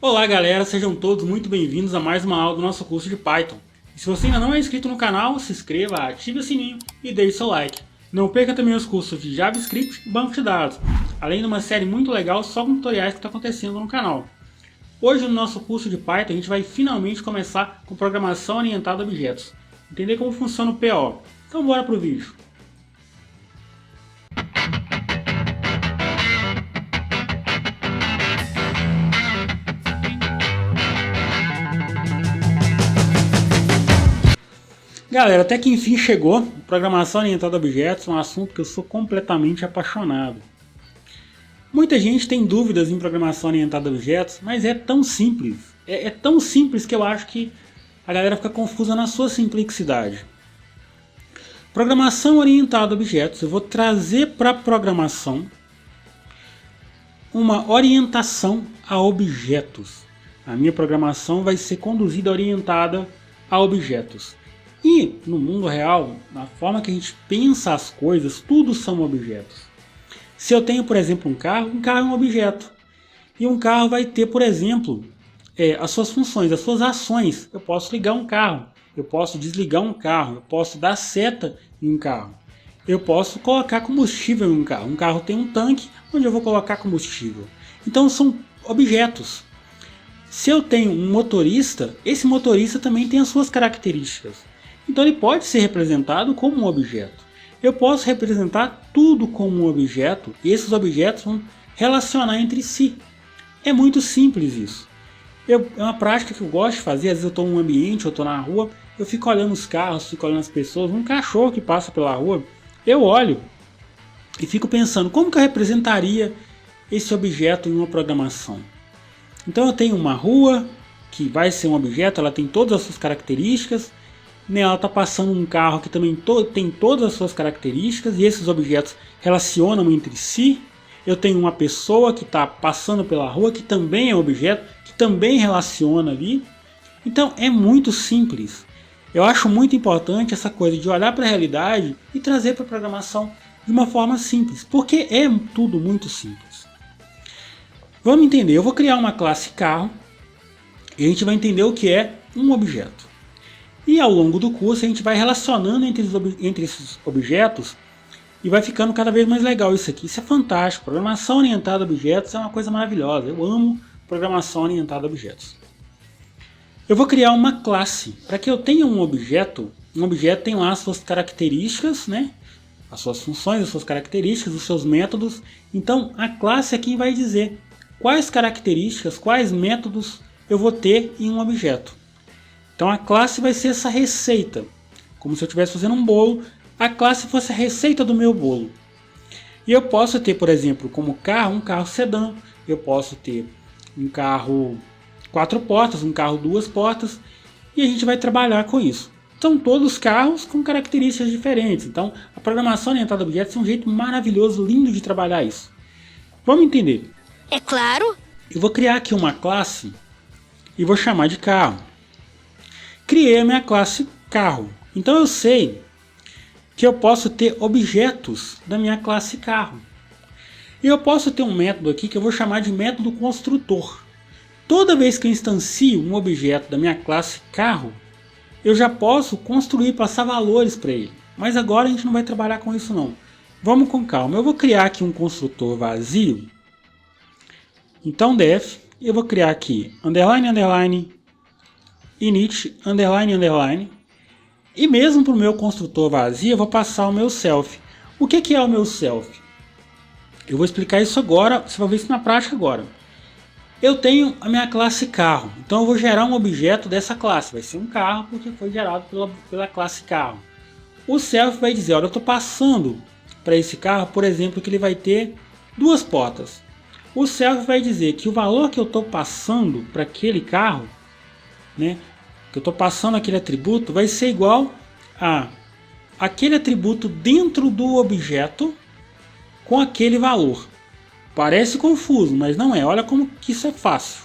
Olá galera, sejam todos muito bem-vindos a mais uma aula do nosso curso de Python. E se você ainda não é inscrito no canal, se inscreva, ative o sininho e deixe seu like. Não perca também os cursos de JavaScript e banco de dados, além de uma série muito legal só com tutoriais que está acontecendo no canal. Hoje no nosso curso de Python a gente vai finalmente começar com programação orientada a objetos, entender como funciona o PO. Então bora pro vídeo. Galera, até que enfim chegou. Programação orientada a objetos é um assunto que eu sou completamente apaixonado. Muita gente tem dúvidas em programação orientada a objetos, mas é tão simples. É tão simples que eu acho que a galera fica confusa na sua simplicidade. Programação orientada a objetos, eu vou trazer para a programação uma orientação a objetos. A minha programação vai ser conduzida orientada a objetos. E no mundo real, na forma que a gente pensa as coisas, tudo são objetos. Se eu tenho, por exemplo, um carro é um objeto. E um carro vai ter, por exemplo, as suas funções, as suas ações. Eu posso ligar um carro, eu posso desligar um carro, eu posso dar seta em um carro. Eu posso colocar combustível em um carro. Um carro tem um tanque onde eu vou colocar combustível. Então são objetos. Se eu tenho um motorista, esse motorista também tem as suas características. Então ele pode ser representado como um objeto. Eu posso representar tudo como um objeto e esses objetos vão relacionar entre si. É muito simples isso. É uma prática que eu gosto de fazer. Às vezes eu estou num ambiente, eu estou na rua, eu fico olhando os carros, fico olhando as pessoas, um cachorro que passa pela rua, eu olho e fico pensando como que eu representaria esse objeto em uma programação. Então eu tenho uma rua que vai ser um objeto, ela tem todas as suas características. Nela está passando um carro que também tem todas as suas características e esses objetos relacionam entre si. Eu tenho uma pessoa que está passando pela rua que também é objeto, que também relaciona ali. Então é muito simples. Eu acho muito importante essa coisa de olhar para a realidade e trazer para a programação de uma forma simples, porque é tudo muito simples. Vamos entender, eu vou criar uma classe carro e a gente vai entender o que é um objeto. E ao longo do curso a gente vai relacionando entre esses objetos e vai ficando cada vez mais legal isso aqui. Isso é fantástico. Programação orientada a objetos é uma coisa maravilhosa. Eu amo programação orientada a objetos. Eu vou criar uma classe. Para que eu tenha um objeto tem lá as suas características, né? As suas funções, as suas características, os seus métodos. Então a classe é quem vai dizer quais características, quais métodos eu vou ter em um objeto. Então a classe vai ser essa receita, como se eu estivesse fazendo um bolo, a classe fosse a receita do meu bolo. E eu posso ter, por exemplo, como carro, um carro sedã, eu posso ter um carro 4 portas, um carro 2 portas, e a gente vai trabalhar com isso. São todos carros com características diferentes, então a programação orientada a objetos é um jeito maravilhoso, lindo de trabalhar isso. Vamos entender? É claro! Eu vou criar aqui uma classe e vou chamar de carro. Criei a minha classe carro. Então eu sei que eu posso ter objetos da minha classe carro. E eu posso ter um método aqui que eu vou chamar de método construtor. Toda vez que eu instancio um objeto da minha classe carro, eu já posso construir, passar valores para ele. Mas agora a gente não vai trabalhar com isso não. Vamos com calma. Eu vou criar aqui um construtor vazio. Então def, eu vou criar aqui underline, underline, init, underline, underline, e mesmo para o meu construtor vazio eu vou passar o meu self. O que é o meu self? Eu vou explicar isso agora, você vai ver isso na prática agora. Eu tenho a minha classe carro, então eu vou gerar um objeto dessa classe, vai ser um carro porque foi gerado pela classe carro. O self vai dizer, olha, eu estou passando para esse carro, por exemplo, que ele vai ter 2 portas. O self vai dizer que o valor que eu estou passando para aquele carro, né, que eu estou passando aquele atributo, vai ser igual a aquele atributo dentro do objeto com aquele valor. Parece confuso, mas não é. Olha como que isso é fácil.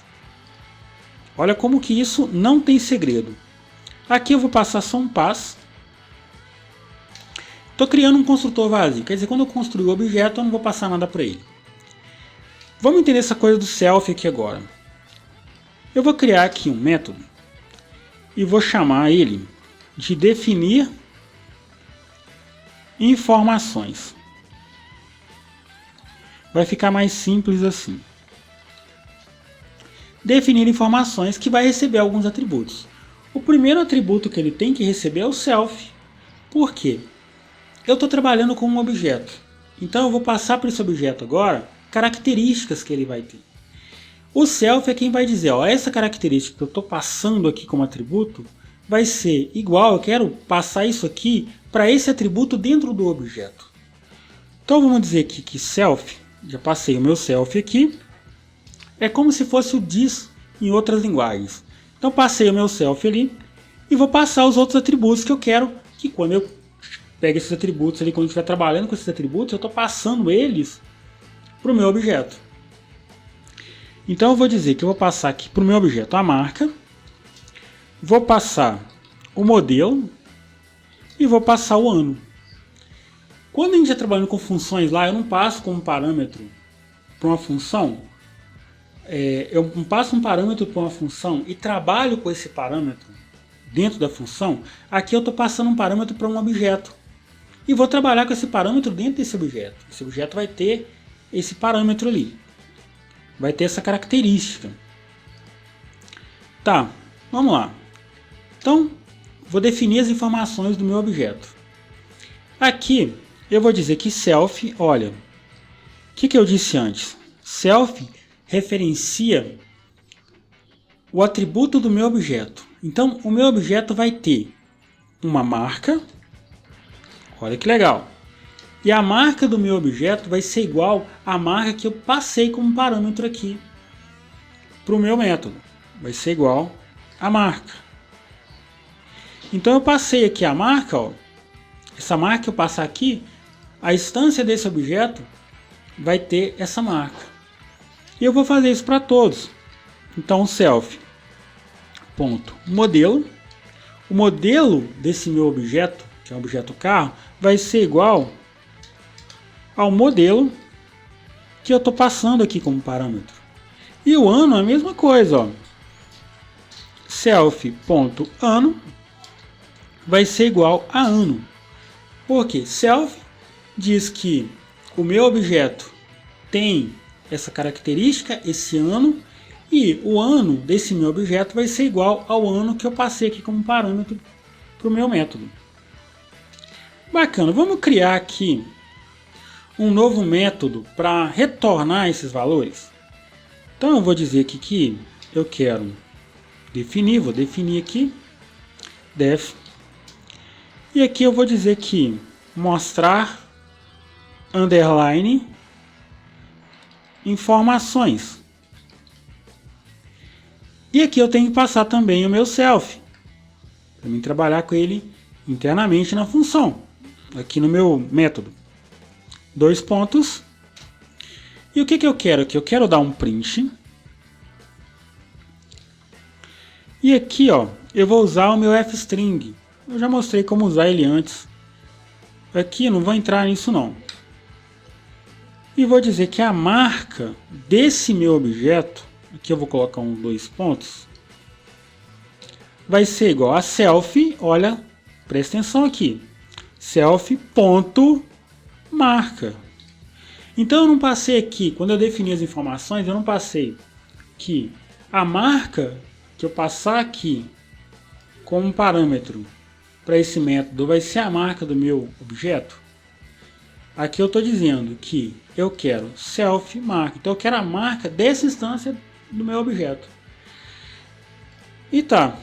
Olha como que isso não tem segredo. Aqui eu vou passar só um pass. Estou criando um construtor vazio, quer dizer, quando eu construir o objeto eu não vou passar nada para ele. Vamos entender essa coisa do self aqui agora. Eu vou criar aqui um método e vou chamar ele de definir informações. Vai ficar mais simples assim. Definir informações, que vai receber alguns atributos. O primeiro atributo que ele tem que receber é o self. Por quê? Eu estou trabalhando com um objeto. Então eu vou passar para esse objeto agora características que ele vai ter. O self é quem vai dizer, ó, essa característica que eu estou passando aqui como atributo vai ser igual, eu quero passar isso aqui para esse atributo dentro do objeto. Então vamos dizer aqui que self, já passei o meu self aqui, é como se fosse o this em outras linguagens. Então passei o meu self ali e vou passar os outros atributos que eu quero que quando eu pego esses atributos ali, quando eu estiver trabalhando com esses atributos, eu estou passando eles para o meu objeto. Então eu vou dizer que eu vou passar aqui para o meu objeto a marca, vou passar o modelo e vou passar o ano. Quando a gente está trabalhando com funções lá, eu não passo como parâmetro para uma função, eu passo um parâmetro para uma função e trabalho com esse parâmetro dentro da função. Aqui eu estou passando um parâmetro para um objeto e vou trabalhar com esse parâmetro dentro desse objeto. Esse objeto vai ter esse parâmetro ali, vai ter essa característica. Tá, vamos lá. Então, vou definir as informações do meu objeto. Aqui, eu vou dizer que self, olha, o que eu disse antes? Self referencia o atributo do meu objeto. Então, o meu objeto vai ter uma marca, olha que legal. E a marca do meu objeto vai ser igual à marca que eu passei como parâmetro aqui para o meu método. Vai ser igual à marca. Então eu passei aqui a marca, ó, essa marca que eu passar aqui, a instância desse objeto vai ter essa marca. E eu vou fazer isso para todos. Então self ponto modelo, o modelo desse meu objeto, que é o objeto carro, vai ser igual ao modelo que eu estou passando aqui como parâmetro. E o ano é a mesma coisa, ó. Self.ano vai ser igual a ano. Porque self diz que o meu objeto tem essa característica, esse ano, e o ano desse meu objeto vai ser igual ao ano que eu passei aqui como parâmetro para o meu método. Bacana, vamos criar aqui um novo método para retornar esses valores. Então eu vou dizer aqui que eu quero definir, vou definir aqui def, e aqui eu vou dizer que mostrar underline informações. E aqui eu tenho que passar também o meu self, para mim trabalhar com ele internamente na função, aqui no meu método. Dois pontos. E o que eu quero aqui? Eu quero dar um print. E aqui, ó, eu vou usar o meu fstring. Eu já mostrei como usar ele antes. Aqui eu não vou entrar nisso não. E vou dizer que a marca desse meu objeto, aqui eu vou colocar dois pontos, vai ser igual a self, olha, presta atenção aqui, self.marca. Então eu não passei aqui, quando eu defini as informações, eu não passei que a marca que eu passar aqui como parâmetro para esse método vai ser a marca do meu objeto. Aqui eu estou dizendo que eu quero self marca, então eu quero a marca dessa instância do meu objeto. E tá,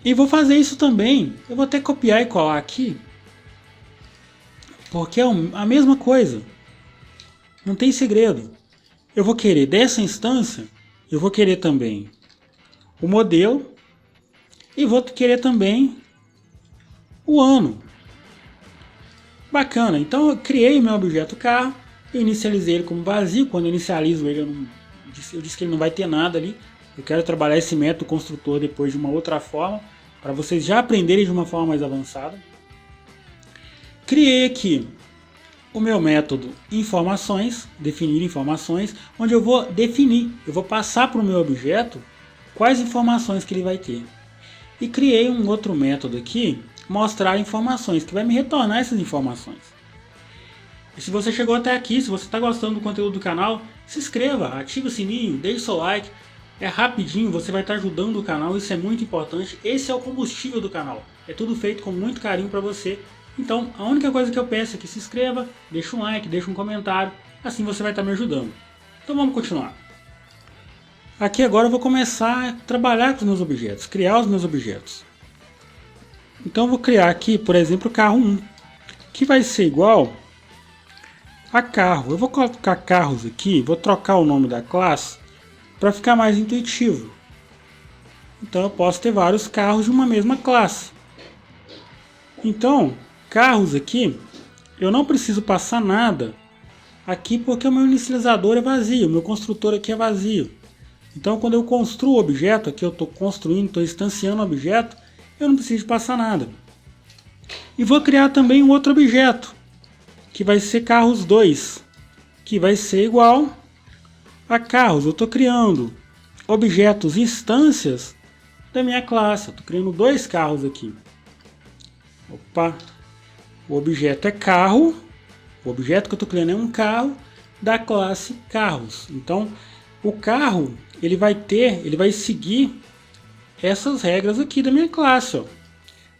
e vou fazer isso também, eu vou até copiar e colar aqui, porque é a mesma coisa, não tem segredo. Eu vou querer dessa instância, eu vou querer também o modelo e vou querer também o ano. Bacana, então eu criei o meu objeto carro, eu inicializei ele como vazio. Quando eu inicializo ele, eu disse que ele não vai ter nada ali. Eu quero trabalhar esse método construtor depois de uma outra forma, para vocês já aprenderem de uma forma mais avançada. Criei aqui o meu método informações, definir informações, onde eu vou definir, eu vou passar para o meu objeto quais informações que ele vai ter. E criei um outro método aqui, mostrar informações, que vai me retornar essas informações. E se você chegou até aqui, se você está gostando do conteúdo do canal, se inscreva, ative o sininho, deixe seu like. É rapidinho, você vai estar ajudando o canal, isso é muito importante. Esse é o combustível do canal. É tudo feito com muito carinho para você. Então, a única coisa que eu peço é que se inscreva, deixe um like, deixe um comentário, assim você vai estar me ajudando. Então vamos continuar. Aqui agora eu vou começar a trabalhar com os meus objetos, criar os meus objetos. Então eu vou criar aqui, por exemplo, o carro 1, que vai ser igual a carro. Eu vou colocar carros aqui, vou trocar o nome da classe para ficar mais intuitivo. Então eu posso ter vários carros de uma mesma classe. Então, carros aqui, eu não preciso passar nada aqui porque o meu inicializador é vazio, o meu construtor aqui é vazio. Então quando eu construo o objeto, aqui eu estou construindo, estou instanciando o objeto, eu não preciso passar nada. E vou criar também um outro objeto, que vai ser carros 2, que vai ser igual a carros. Eu estou criando objetos instâncias da minha classe. Eu estou criando 2 carros aqui. Opa! O objeto é carro. O objeto que eu estou criando é um carro da classe carros. Então, o carro ele vai seguir essas regras aqui da minha classe. Ó.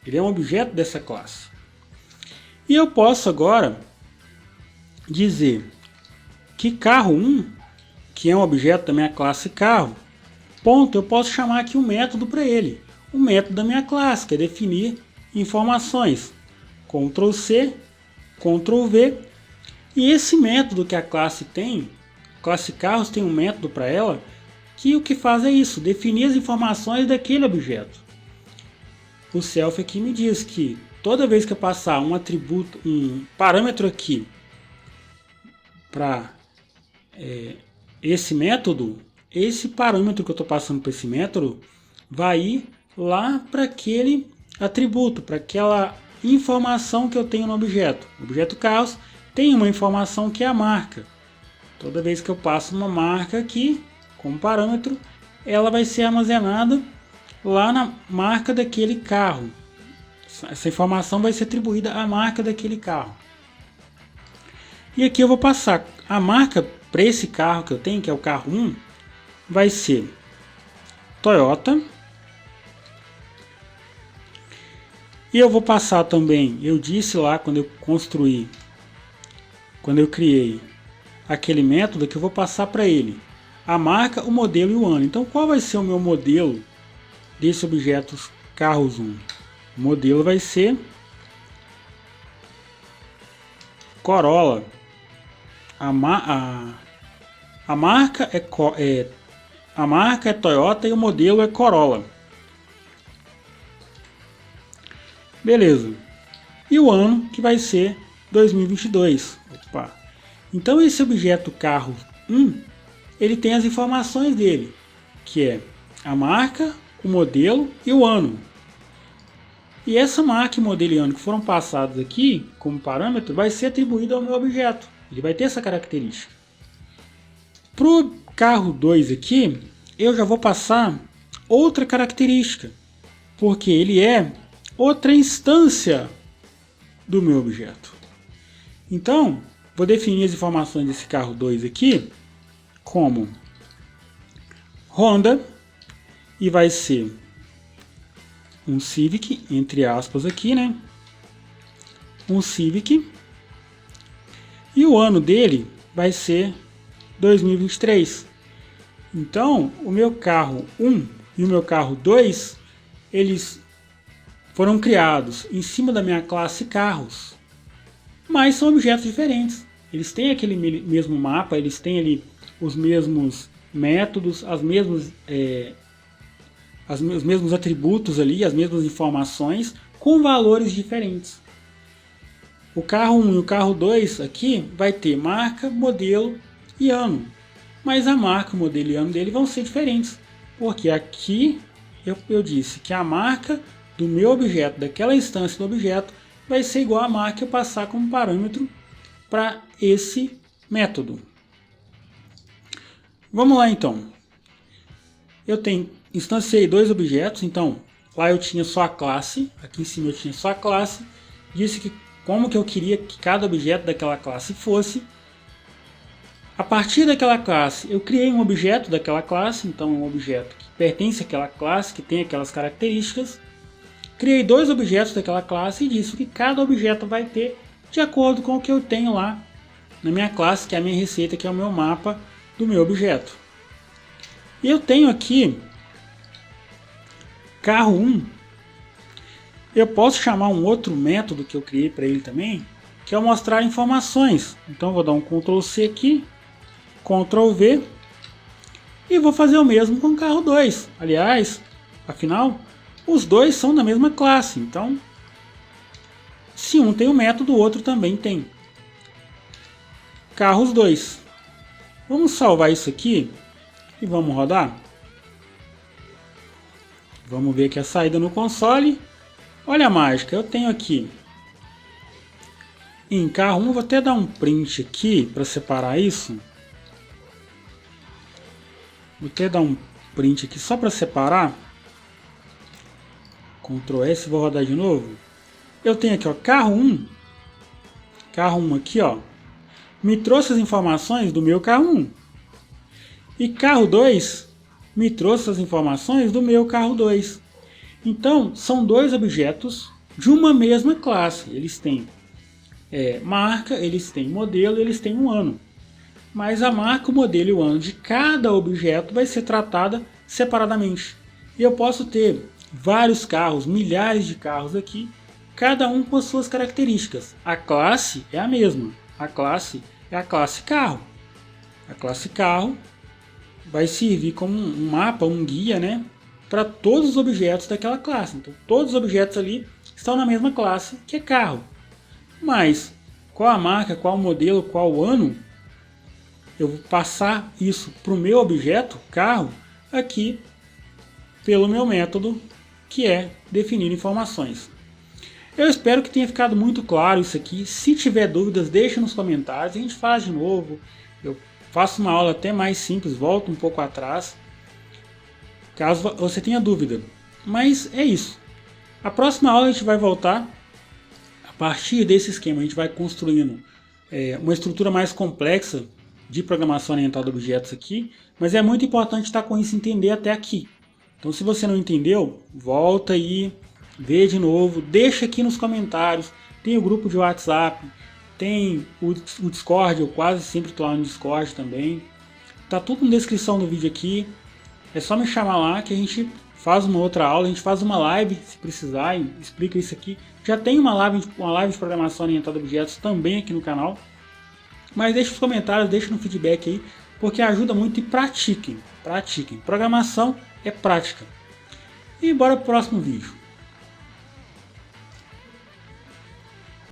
Ele é um objeto dessa classe. E eu posso agora dizer que carro 1, que é um objeto da minha classe carro, ponto, eu posso chamar aqui um método para ele. O método da minha classe, que é definir informações. Ctrl C, Ctrl V. E esse método que a classe tem, classe carros tem um método para ela, que o que faz é isso, definir as informações daquele objeto. O self aqui me diz que toda vez que eu passar um atributo, um parâmetro aqui para esse método, esse parâmetro que eu estou passando para esse método vai ir lá para aquele atributo, para aquela informação que eu tenho no objeto. O objeto carros tem uma informação que é a marca. Toda vez que eu passo uma marca aqui como parâmetro, ela vai ser armazenada lá na marca daquele carro. Essa informação vai ser atribuída à marca daquele carro. E aqui eu vou passar a marca para esse carro que eu tenho, que é o carro 1, vai ser Toyota. E eu vou passar também, eu disse lá quando eu construí, quando eu criei aquele método, que eu vou passar para ele a marca, o modelo e o ano. Então qual vai ser o meu modelo desse objeto carros 1? O modelo vai ser Corolla. A marca é Toyota e o modelo é Corolla. Beleza. E o ano que vai ser 2022. Opa. Então esse objeto carro 1, ele tem as informações dele, que é a marca, o modelo e o ano. E essa marca, modelo e ano que foram passados aqui como parâmetro vai ser atribuído ao meu objeto. Ele vai ter essa característica. Para o carro 2 aqui, eu já vou passar outra característica, porque ele é outra instância do meu objeto. Então, vou definir as informações desse carro 2 aqui como Honda, e vai ser um Civic, entre aspas aqui, né? Um Civic. E o ano dele vai ser 2023. Então, o meu carro 1 e o meu carro 2, eles foram criados em cima da minha classe carros, mas são objetos diferentes. Eles têm aquele mesmo mapa, eles têm ali os mesmos métodos, os mesmos atributos ali, as mesmas informações, com valores diferentes. O carro 1 e o carro 2 aqui vai ter marca, modelo e ano. Mas a marca, o modelo e ano dele vão ser diferentes. Porque aqui eu disse que a marca do meu objeto, daquela instância do objeto, vai ser igual à marca que eu passar como parâmetro para esse método. Vamos lá então. Eu tenho instanciei dois objetos, então lá eu tinha só a classe, aqui em cima eu tinha só a classe, disse que como que eu queria que cada objeto daquela classe fosse. A partir daquela classe eu criei um objeto daquela classe, então um objeto que pertence àquela classe, que tem aquelas características. Criei dois objetos daquela classe e disse que cada objeto vai ter de acordo com o que eu tenho lá na minha classe, que é a minha receita, que é o meu mapa do meu objeto. E eu tenho aqui carro 1. Eu posso chamar um outro método que eu criei para ele também, que é o mostrar informações. Então vou dar um Ctrl C aqui, Ctrl V e vou fazer o mesmo com o carro 2. Aliás, afinal, os dois são da mesma classe, então se um tem um método, o outro também tem. Carros 2. Vamos salvar isso aqui e vamos rodar. Vamos ver aqui a saída no console. Olha a mágica, eu tenho aqui em carro 1, vou até dar um print aqui para separar isso. Vou até dar um print aqui só para separar. Ctrl S, vou rodar de novo. Eu tenho aqui, ó, carro 1. Carro 1 aqui, ó, me trouxe as informações do meu carro 1. E carro 2 me trouxe as informações do meu carro 2. Então, são dois objetos de uma mesma classe. Eles têm marca, eles têm modelo, eles têm um ano. Mas a marca, o modelo e o ano de cada objeto vai ser tratada separadamente. E eu posso ter vários carros, milhares de carros aqui, cada um com as suas características. A classe é a mesma. A classe é a classe carro. A classe carro vai servir como um mapa, um guia, né, para todos os objetos daquela classe. Então, todos os objetos ali estão na mesma classe, que é carro. Mas, qual a marca, qual o modelo, qual o ano, eu vou passar isso para o meu objeto, carro, aqui, pelo meu método, que é definir informações. Eu espero que tenha ficado muito claro isso aqui. Se tiver dúvidas, deixe nos comentários, a gente faz de novo. Eu faço uma aula até mais simples, volto um pouco atrás, caso você tenha dúvida. Mas é isso. A próxima aula a gente vai voltar. A partir desse esquema a gente vai construindo uma estrutura mais complexa de programação orientada a objetos aqui. Mas é muito importante estar com isso e entender até aqui. Então se você não entendeu, volta aí, vê de novo, deixa aqui nos comentários. Tem o grupo de WhatsApp, tem o Discord, eu quase sempre estou lá no Discord também. Tá tudo na descrição do vídeo aqui. É só me chamar lá que a gente faz uma outra aula, a gente faz uma live se precisar e explica isso aqui. Já tem uma live de programação orientada a objetos também aqui no canal. Mas deixe nos comentários, deixe no feedback aí, porque ajuda muito e pratiquem. Pratiquem. Programação é prática. E bora pro próximo vídeo.